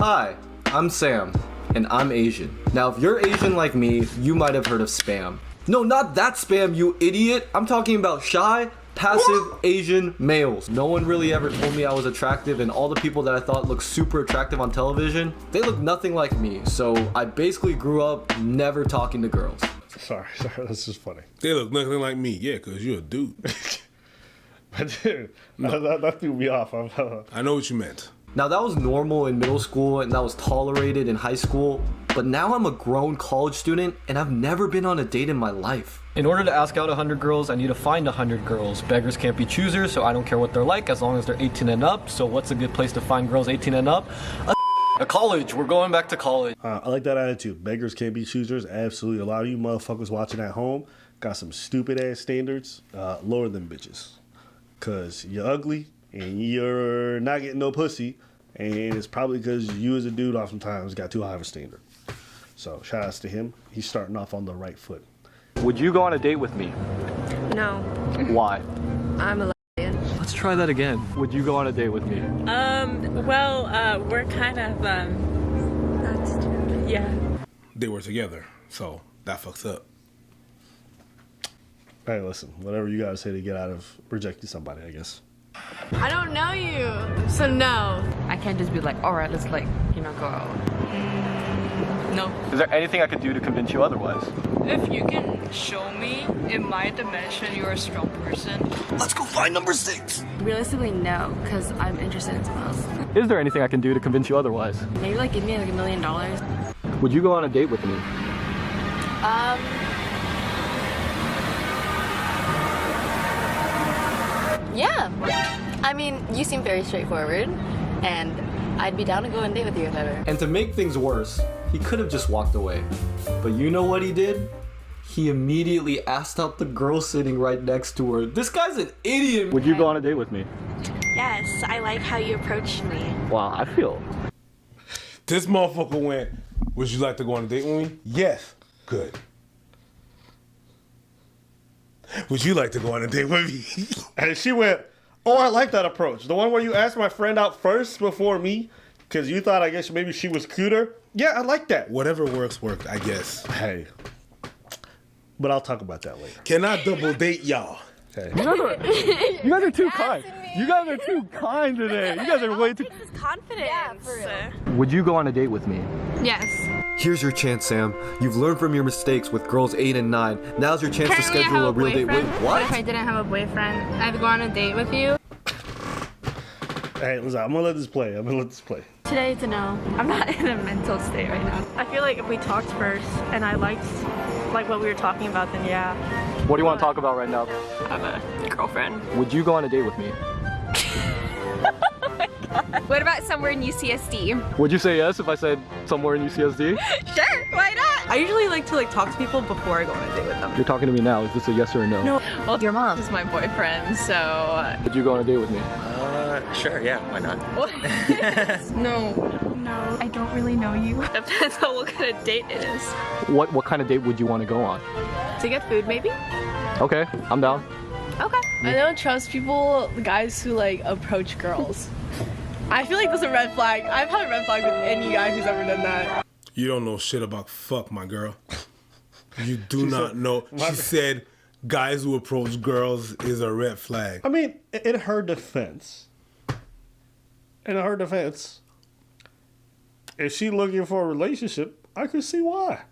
Hi, I'm Sam, and I'm Asian. Now, if you're Asian like me, you might have heard of spam. No, not that spam, you idiot. I'm talking about shy, passive Asian males. No one really ever told me I was attractive, and all the people that I thought looked super attractive on television, they look nothing like me. So I basically grew up never talking to girls. Sorry, that's just funny. They look nothing like me, yeah, because you're a dude. But dude, that threw me off. I know what you meant. Now that was normal in middle school and that was tolerated in high school, but now I'm a grown college student and I've never been on a date in my life. In order to ask out 100 girls, I need to find 100 girls. Beggars can't be choosers, so I don't care what they're like as long as they're 18 and up. So what's a good place to find girls 18 and up? A college. We're going back to college. I like that attitude. Beggars can't be choosers. Absolutely. A lot of you motherfuckers watching at home got some stupid ass standards. Lower them bitches. Because you're ugly and you're not getting no pussy. And it's probably because you as a dude oftentimes got too high of a standard. So shout outs to him. He's starting off on the right foot. Would you go on a date with me? No. Why? I'm a lesbian. Let's try that again. Would you go on a date with me? We're kind of, That's true. yeah. They were together, so that fucks up. Hey, listen, whatever you gotta say to get out of rejecting somebody, I guess. I don't know you, so no. I can't just be like, all right, let's go out. No. Is there anything I could do to convince you otherwise? If you can show me in my dimension you're a strong person. Let's go find number 6. Realistically, no, because I'm interested in someone else. Is there anything I can do to convince you otherwise? Maybe like give me like $1 million. Would you go on a date with me? Yeah. I mean, you seem very straightforward, and I'd be down to go on a date with you if ever. And to make things worse, he could have just walked away. But you know what he did? He immediately asked out the girl sitting right next to her. This guy's an idiot. Would you go on a date with me? Yes, I like how you approached me. Wow, I feel. This motherfucker went, would you like to go on a date with me? Yes. Good. Would you like to go on a date with me? And she went, oh, I like that approach. The one where you asked my friend out first before me because you thought, I guess, maybe she was cuter. Yeah, I like that. Whatever worked, I guess. Hey. But I'll talk about that later. Can I double date y'all? Hey. You guys are too kind. You guys are too kind today. You guys are way too... This is confidence. Yeah, for real. Would you go on a date with me? Yes. Here's your chance, Sam. You've learned from your mistakes with girls 8 and 9. Now's your chance to schedule a real date. Wait, what? If I didn't have a boyfriend, I'd go on a date with you. Hey, listen, I'm gonna let this play. Today to know. I'm not in a mental state right now. I feel like if we talked first and I liked what we were talking about, then yeah. What do you want to talk about right now? I have a girlfriend. Would you go on a date with me? What about somewhere in UCSD? Would you say yes if I said somewhere in UCSD? Sure, why not? I usually like to talk to people before I go on a date with them. You're talking to me now. Is this a yes or a no? No. Well, your mom This is my boyfriend, so... Would you go on a date with me? Sure, yeah, why not? No. No, I don't really know you. Depends on what kind of date it is. What kind of date would you want to go on? To get food, maybe? Okay, I'm down. Okay. I don't trust people, guys who approach girls. I feel like that's a red flag. I've had a red flag with any guy who's ever done that. You don't know shit about fuck, my girl. You do not know. She said guys who approach girls is a red flag. I mean, in her defense, if she looking for a relationship, I could see why.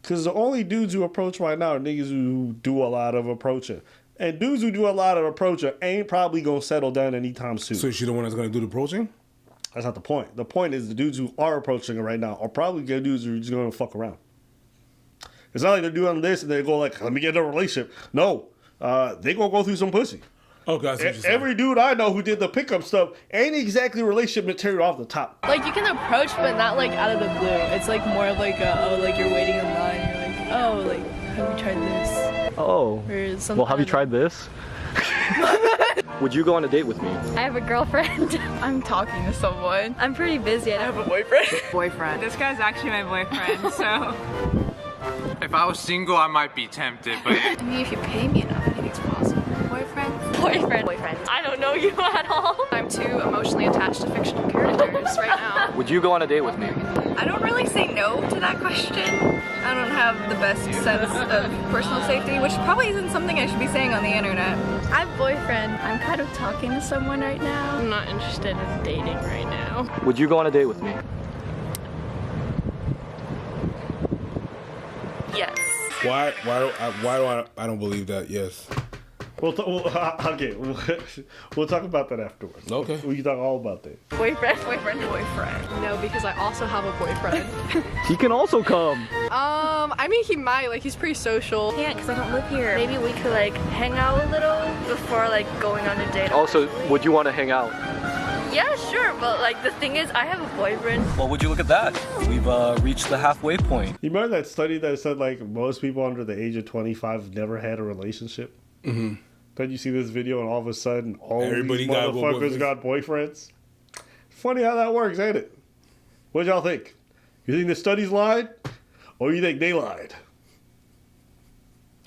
Because the only dudes who approach right now are niggas who do a lot of approaching. And dudes who do a lot of approaching ain't probably going to settle down anytime soon. So she the one that's going to do the approaching? That's not the point. The point is the dudes who are approaching her right now are probably good dudes who are just going to fuck around. It's not like they're doing this and they go like, let me get in a relationship. No, they going to go through some pussy. Okay, I see what you're saying. Every dude I know who did the pickup stuff ain't exactly relationship material off the top. Like, you can approach, but not out of the blue. It's more of you're waiting in line. You're like, oh, have you tried this? Oh. Or something. Well, have you tried this? Would you go on a date with me? I have a girlfriend. I'm talking to someone. I'm pretty busy. I have a boyfriend. Boyfriend. This guy's actually my boyfriend, so... If I was single, I might be tempted, but... I mean, if you pay me enough, I think it's possible. Boyfriend? Boyfriend. I don't know you at all. I'm too emotionally attached to fictional characters right now. Would you go on a date with me? I don't really say no to that question. I don't have the best sense of personal safety, which probably isn't something I should be saying on the internet. I have a boyfriend. I'm kind of talking to someone right now. I'm not interested in dating right now. Would you go on a date with me? Yes. Why do I don't believe that? Yes. Okay, we'll talk about that afterwards. Okay. We can talk all about that. Boyfriend. No, because I also have a boyfriend. He can also come. I mean, he might. Like, he's pretty social. Can't, because I don't live here. Maybe we could like hang out a little before like going on a date. Also, would you want to hang out? Yeah, sure, but like the thing is, I have a boyfriend. Well, would you look at that? We've reached the halfway point. You remember that study that said like most people under the age of 25 never had a relationship? Mm-hmm. Then you see this video and all of a sudden all Everybody these got motherfuckers got boyfriends. Funny how that works, ain't it? What y'all think? You think the studies lied? Or you think they lied?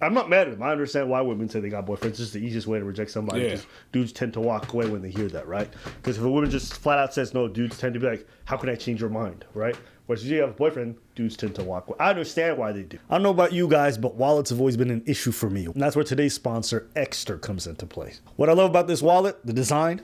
I'm not mad at them. I understand why women say they got boyfriends. It's just the easiest way to reject somebody. Yeah. Because dudes tend to walk away when they hear that, right? Because if a woman just flat out says no, dudes tend to be like, how can I change your mind, right? Whereas if you have a boyfriend, dudes tend to walk away. I understand why they do. I don't know about you guys, but wallets have always been an issue for me. And that's where today's sponsor, Exter, comes into play. What I love about this wallet, the design,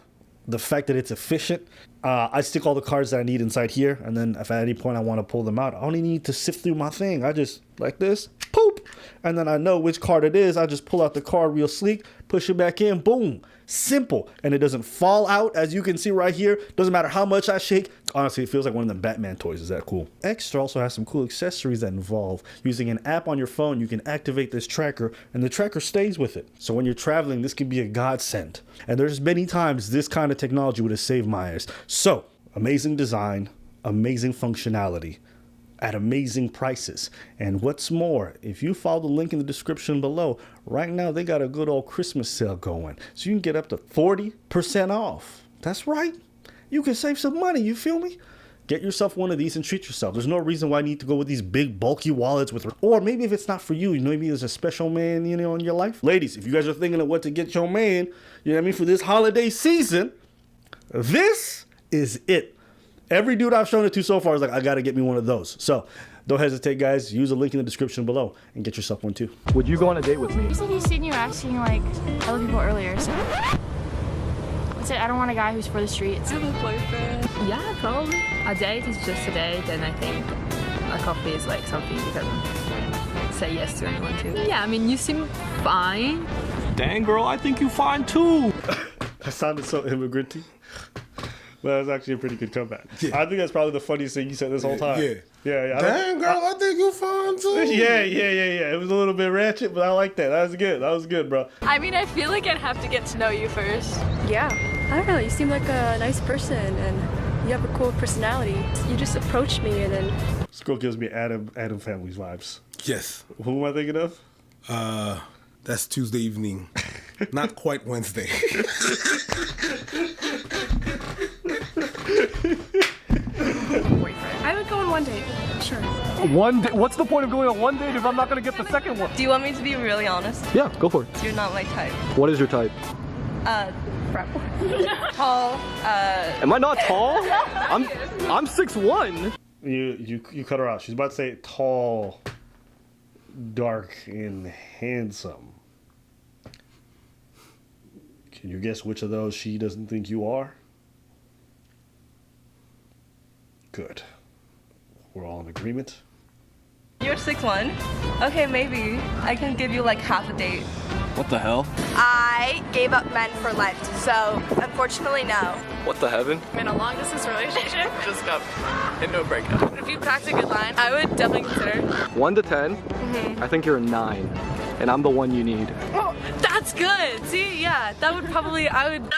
the fact that it's efficient. I stick all the cards that I need inside here, and then if at any point I want to pull them out, I only need to sift through my thing. I just, like this, poop, and then I know which card it is. I just pull out the card real sleek, push it back in, boom. Simple, and it doesn't fall out, as you can see right here. Doesn't matter how much I shake. Honestly, it feels like one of them Batman toys. Is that cool? Extra also has some cool accessories that involve using an app on your phone. You can activate this tracker, and the tracker stays with it. So when you're traveling, this can be a godsend. And there's many times this kind of technology would have saved my ass. So amazing design, amazing functionality, at amazing prices. And what's more, if you follow the link in the description below, right now they got a good old Christmas sale going. So you can get up to 40% off. That's right. You can save some money, you feel me? Get yourself one of these and treat yourself. There's no reason why you need to go with these big bulky wallets with, or maybe if it's not for you, maybe there's a special man, in your life. Ladies, if you guys are thinking of what to get your man, you know what I mean, for this holiday season, this is it. Every dude I've shown it to so far is like, I gotta get me one of those. So don't hesitate, guys. Use the link in the description below and get yourself one too. Would you go on a date with me? You said you seen you asking like other people earlier, so I said I don't want a guy who's for the streets. I have a boyfriend. Yeah, probably. A date is just a date, and I think a coffee is like something you can say yes to anyone to. Yeah, I mean, you seem fine. Dang, girl, I think you fine too. That sounded so immigrant-y. Well, that was actually a pretty good comeback. Yeah. I think that's probably the funniest thing you said this whole time. Yeah. Dang, girl, I think you fine too. Yeah. It was a little bit ratchet, but I like that. That was good, bro. I mean, I feel like I'd have to get to know you first. Yeah, I don't know. You seem like a nice person, and you have a cool personality. You just approached me, and then This girl gives me Adam Family's vibes. Yes. Who am I thinking of? That's Tuesday evening. Not quite Wednesday. I would go on one date. Sure. One day? What's the point of going on one date if I'm not gonna get the second one? Do you want me to be really honest? Yeah, go for it. You're not my type. What is your type? Frat boy. Tall, Am I not tall? I'm 6'1". You cut her out. She's about to say tall, dark, and handsome. Can you guess which of those she doesn't think you are? Good. We're all in agreement. You're 6'1". Okay, maybe I can give you like half a date. What the hell? I gave up men for Lent, so unfortunately no. What the heaven? In a long distance relationship, Just up into a breakup. If you cracked a good line, I would definitely consider. 1 to 10. I think you're a 9, and I'm the one you need. Oh, that's good. See, yeah, I would.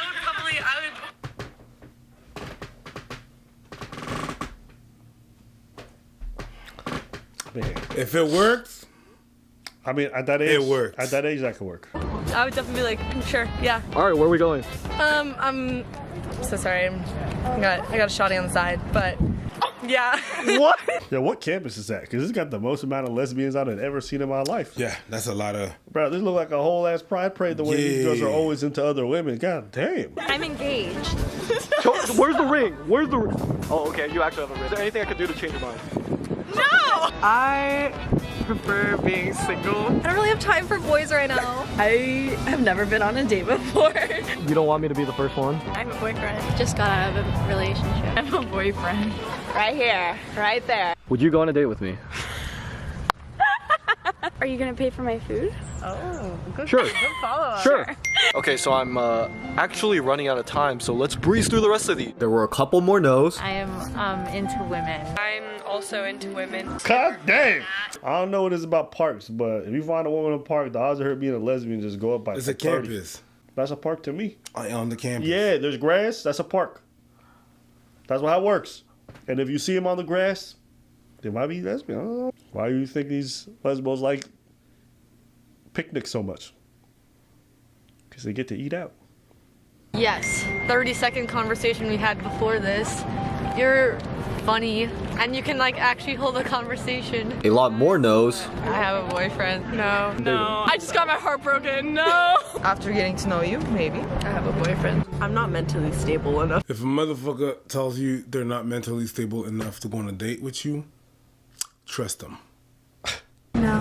Man. If it works, I mean, at that age, it works. At that age, that could work. I would definitely be like, sure, yeah. All right, where are we going? I'm so sorry. I got a shotty on the side, but Yeah. What? Yeah, what campus is that? Because it's got the most amount of lesbians I've ever seen in my life. Yeah, that's a lot of... Bro, this look like a whole ass pride parade the way these girls are always into other women. God damn. I'm engaged. Where's the ring? Where's the ring? Oh, okay, you actually have a ring. Is there anything I can do to change your mind? No! I prefer being single. I don't really have time for boys right now. I have never been on a date before. You don't want me to be the first one? I have a boyfriend. Just got out of a relationship. I have a boyfriend. Right here. Right there. Would you go on a date with me? Are you gonna pay for my food? Oh, good. Sure. Good follow-up. Sure. Okay, so I'm actually running out of time, so let's breeze through the rest of these. There were a couple more no's. I am into women. I'm also into women. God damn. I don't know what it's about parks, but if you find a woman in a park, the odds of her being a lesbian just go up by It's a 30. campus. That's a park to me. On the campus. Yeah, there's grass. That's a park. That's how it works. And if you see them on the grass, they might be lesbian. I don't know. Why do you think these lesbos like picnics so much? Because they get to eat out. Yes, 30-second conversation we had before this. You're funny, and you can like actually hold a conversation. A lot more no's. I have a boyfriend. No. I just got my heart broken. No. After getting to know you, maybe. I have a boyfriend. I'm not mentally stable enough. If a motherfucker tells you they're not mentally stable enough to go on a date with you, trust them. No.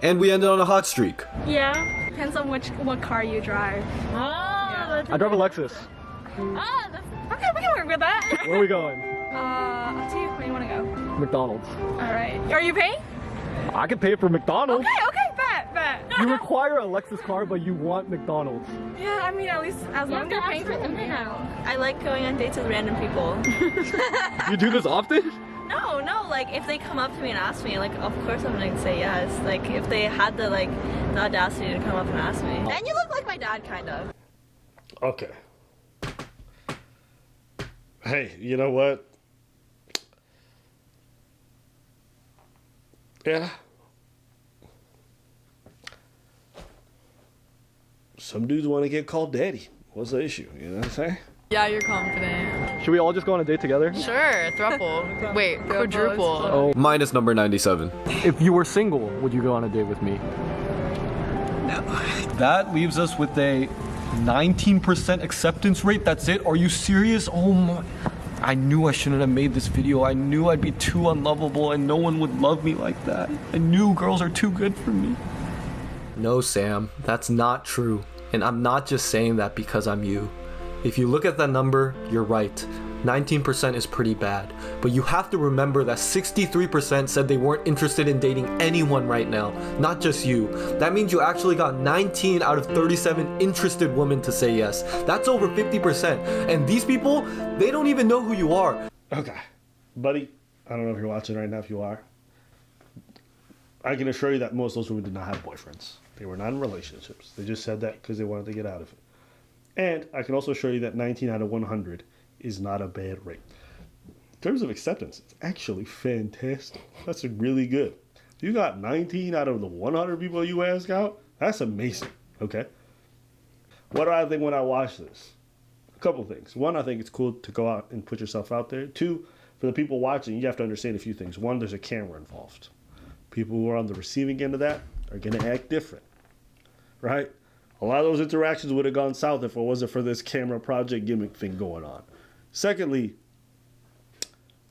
And we ended on a hot streak. Yeah. Depends on what car you drive. Oh, I drive a Lexus. Okay, we can work with that. Where are we going? Up to you. Where do you want to go? McDonald's. All right. Are you paying? I can pay for McDonald's. Okay, bet. You require a Lexus car, but you want McDonald's. Yeah, I mean, at least as long as you're paying for something else. I like going on dates with random people. You do this often? No, like if they come up to me and ask me, like of course I'm gonna say yes. Like if they had the audacity to come up and ask me. And you look like my dad, kind of. Okay. Hey, you know what? Yeah. Some dudes want to get called daddy. What's the issue? You know what I'm saying? Yeah, you're confident. Should we all just go on a date together? Sure, thruple. Wait, quadruple. Oh, minus number 97. If you were single, would you go on a date with me? No. That leaves us with a 19% acceptance rate. That's it? Are you serious? Oh my. I knew I shouldn't have made this video. I knew I'd be too unlovable and no one would love me like that. I knew girls are too good for me. No, Sam, that's not true. And I'm not just saying that because I'm you. If you look at that number, you're right. 19% is pretty bad. But you have to remember that 63% said they weren't interested in dating anyone right now, not just you. That means you actually got 19 out of 37 interested women to say yes. That's over 50%. And these people, they don't even know who you are. Okay. Buddy, I don't know if you're watching right now. If you are, I can assure you that most of those women did not have boyfriends. They were not in relationships. They just said that because they wanted to get out of it. And I can also show you that 19 out of 100 is not a bad rate. In terms of acceptance, it's actually fantastic. That's really good. If you got 19 out of the 100 people you ask out, that's amazing, okay? What do I think when I watch this? A couple things. One, I think it's cool to go out and put yourself out there. Two, for the people watching, you have to understand a few things. One, there's a camera involved. People who are on the receiving end of that are going to act different, right? A lot of those interactions would have gone south if it wasn't for this camera project gimmick thing going on. Secondly,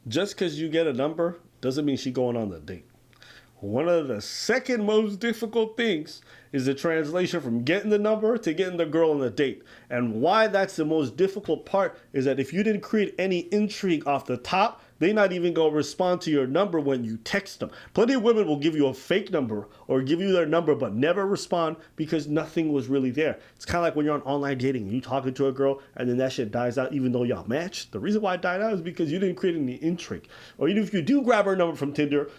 just because you get a number doesn't mean she's going on the date. One of the second most difficult things is the translation from getting the number to getting the girl on the date. And why that's the most difficult part is that if you didn't create any intrigue off the top, they not even gonna respond to your number when you text them. Plenty of women will give you a fake number or give you their number but never respond because nothing was really there. It's kind of like when you're on online dating and you talking to a girl and then that shit dies out even though y'all matched. The reason why it died out is because you didn't create any intrigue. Or even if you do grab her number from Tinder,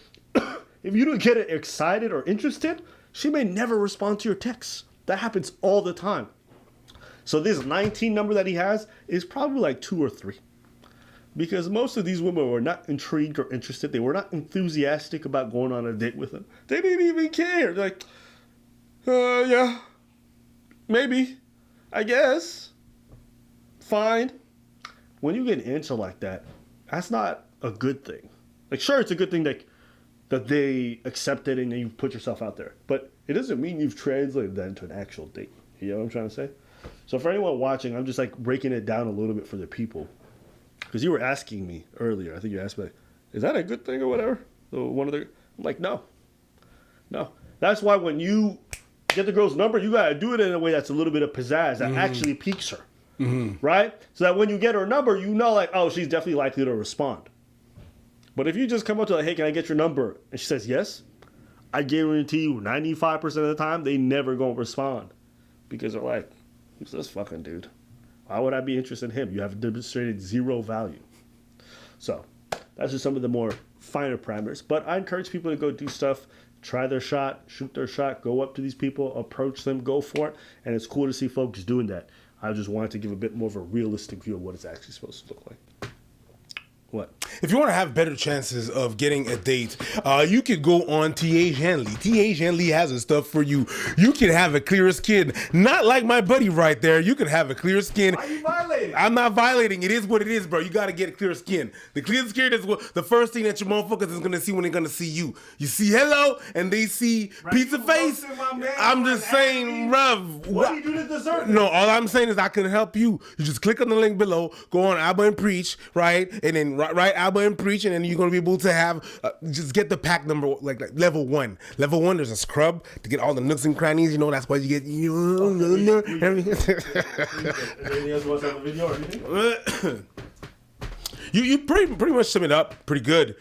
if you don't get it excited or interested, she may never respond to your texts. That happens all the time. So this 19 number that he has is probably like 2 or 3. Because most of these women were not intrigued or interested. They were not enthusiastic about going on a date with him. They didn't even care. They're like, yeah, maybe, I guess, fine. When you get an answer like that, that's not a good thing. Like, sure, it's a good thing that they accept it and you put yourself out there. But it doesn't mean you've translated that into an actual date. You know what I'm trying to say? So for anyone watching, I'm just like breaking it down a little bit for the people. Because you were asking me earlier, I think you asked me, like, is that a good thing or whatever? So I'm like, no. That's why when you get the girl's number, you got to do it in a way that's a little bit of pizzazz that actually piques her. Right? So that when you get her number, you know, like, oh, she's definitely likely to respond. But if you just come up to her, hey, can I get your number? And she says yes, I guarantee you 95% of the time, they never going to respond. Because they're like, who's this fucking dude? Why would I be interested in him? You have demonstrated zero value. So that's just some of the more finer parameters. But I encourage people to go do stuff, try their shot, shoot their shot, go up to these people, approach them, go for it. And it's cool to see folks doing that. I just wanted to give a bit more of a realistic view of what it's actually supposed to look like. What? If you want to have better chances of getting a date, you could go on T.H. Henley. T.H. Henley has the stuff for you. You can have a clear skin. Not like my buddy right there. You can have a clear skin. Why are you violating? I'm not violating. It is what it is, bro. You got to get a clear skin. The clear skin is what the first thing that your motherfuckers is going to see when they're going to see you. You see hello, and they see pizza face. I'm just saying, bruv. What do you do to deserve it? No, all I'm saying is I can help you. You just click on the link below, go on Abba and Preach, right? And then right Abba and Preach, and then you're gonna be able to have just get the pack number like level 1. Level 1, there's a scrub to get all the nooks and crannies. You know that's why you get. You pretty much sum it up pretty good.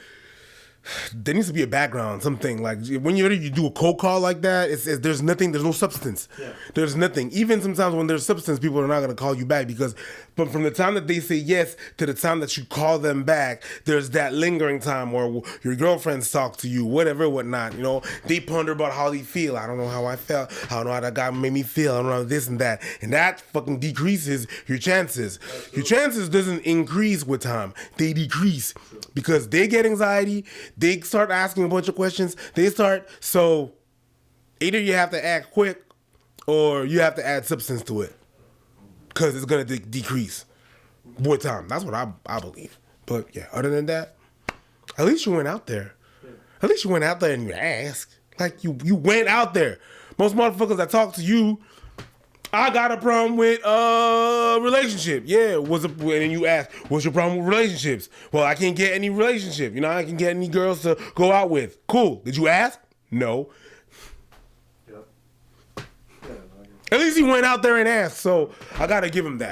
There needs to be a background, something like when you do a cold call like that. There's nothing, there's no substance. Yeah. There's nothing. Even sometimes when there's substance, people are not gonna call you back but from the time that they say yes to the time that you call them back, there's that lingering time where your girlfriends talk to you, whatever, whatnot. You know, they ponder about how they feel. I don't know how I felt. I don't know how that guy made me feel. I don't know this and that, and that fucking decreases your chances. Your chances doesn't increase with time; they decrease because they get anxiety. They start asking a bunch of questions. So either you have to act quick or you have to add substance to it because it's going to decrease with time. That's what I believe. But yeah, other than that, at least you went out there. At least you went out there and you asked. Like you went out there. Most motherfuckers that talk to you, I got a problem with relationship. Yeah, and then you ask, what's your problem with relationships? Well, I can't get any relationship. You know, I can get any girls to go out with. Cool. Did you ask? No. Yep. At least he went out there and asked, so I gotta give him that.